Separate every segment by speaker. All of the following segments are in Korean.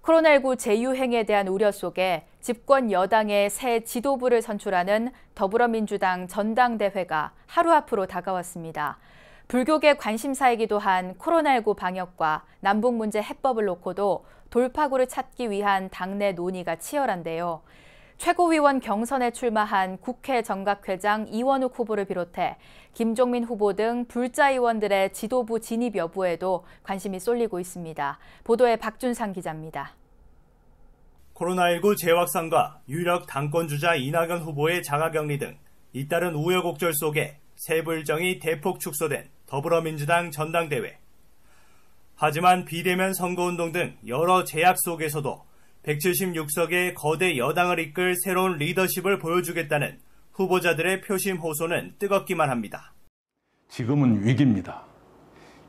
Speaker 1: 코로나19 재유행에 대한 우려 속에 집권 여당의 새 지도부를 선출하는 더불어민주당 전당대회가 하루 앞으로 다가왔습니다. 불교계 관심사이기도 한 코로나19 방역과 남북 문제 해법을 놓고도 돌파구를 찾기 위한 당내 논의가 치열한데요. 최고위원 경선에 출마한 국회 정각회장 이원욱 후보를 비롯해 김종민 후보 등 불자 의원들의 지도부 진입 여부에도 관심이 쏠리고 있습니다. 보도에 박준상 기자입니다.
Speaker 2: 코로나19 재확산과 유력 당권주자 이낙연 후보의 자가격리 등 잇따른 우여곡절 속에 세부 일정이 대폭 축소된 더불어민주당 전당대회. 하지만 비대면 선거운동 등 여러 제약 속에서도 176석의 거대 여당을 이끌 새로운 리더십을 보여주겠다는 후보자들의 표심 호소는 뜨겁기만 합니다.
Speaker 3: 지금은 위기입니다.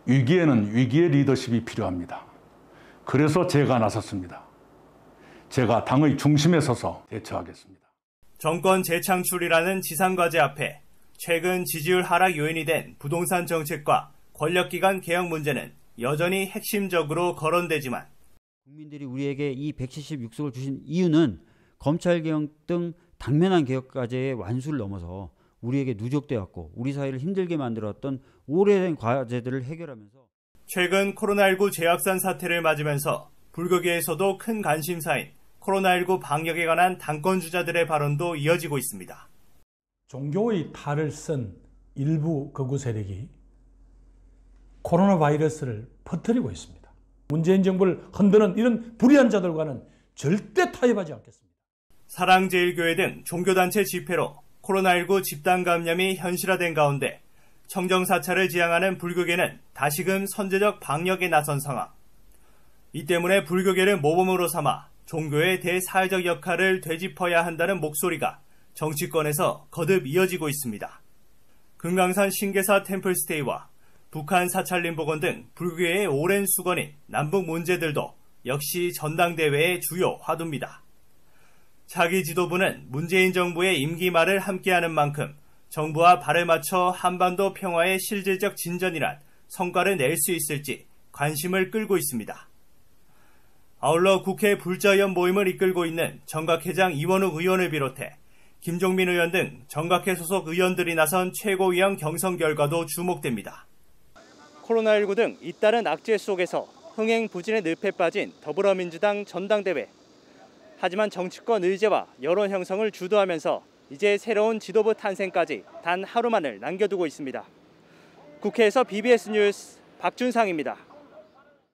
Speaker 3: 위기에는 위기의 리더십이 필요합니다. 그래서 제가 나섰습니다. 제가 당의 중심에 서서 대처하겠습니다.
Speaker 2: 정권 재창출이라는 지상과제 앞에 최근 지지율 하락 요인이 된 부동산 정책과 권력기관 개혁 문제는 여전히 핵심적으로 거론되지만
Speaker 4: 국민들이 우리에게 이 176석을 주신 이유는 검찰개혁 등 당면한 개혁과제의 완수를 넘어서 우리에게 누적되었고 우리 사회를 힘들게 만들었던 오래된 과제들을 해결하면서
Speaker 2: 최근 코로나19 재확산 사태를 맞으면서 불교계에서도 큰 관심사인 코로나19 방역에 관한 당권주자들의 발언도 이어지고 있습니다.
Speaker 5: 종교의 탈을 쓴 일부 극우 세력이 코로나 바이러스를 퍼뜨리고 있습니다. 문재인 정부를 흔드는 이런 불의한 자들과는 절대 타협하지 않겠습니다.
Speaker 2: 사랑제일교회 등 종교단체 집회로 코로나19 집단 감염이 현실화된 가운데 청정사찰을 지향하는 불교계는 다시금 선제적 방역에 나선 상황. 이 때문에 불교계를 모범으로 삼아 종교의 대사회적 역할을 되짚어야 한다는 목소리가 정치권에서 거듭 이어지고 있습니다. 금강산 신계사 템플스테이와 북한 사찰림복원 등 불교계의 오랜 수건인 남북 문제들도 역시 전당대회의 주요 화두입니다. 차기 지도부는 문재인 정부의 임기 말을 함께하는 만큼 정부와 발을 맞춰 한반도 평화의 실질적 진전이란 성과를 낼 수 있을지 관심을 끌고 있습니다. 아울러 국회 불자의원 모임을 이끌고 있는 정각회장 이원욱 의원을 비롯해 김종민 의원 등 정각회 소속 의원들이 나선 최고위원 경선 결과도 주목됩니다. 코로나19 등 잇따른 악재 속에서 흥행 부진의 늪에 빠진 더불어민주당 전당대회. 하지만 정치권 의제와 여론 형성을 주도하면서 이제 새로운 지도부 탄생까지 단 하루만을 남겨두고 있습니다. 국회에서 BBS 뉴스 박준상입니다.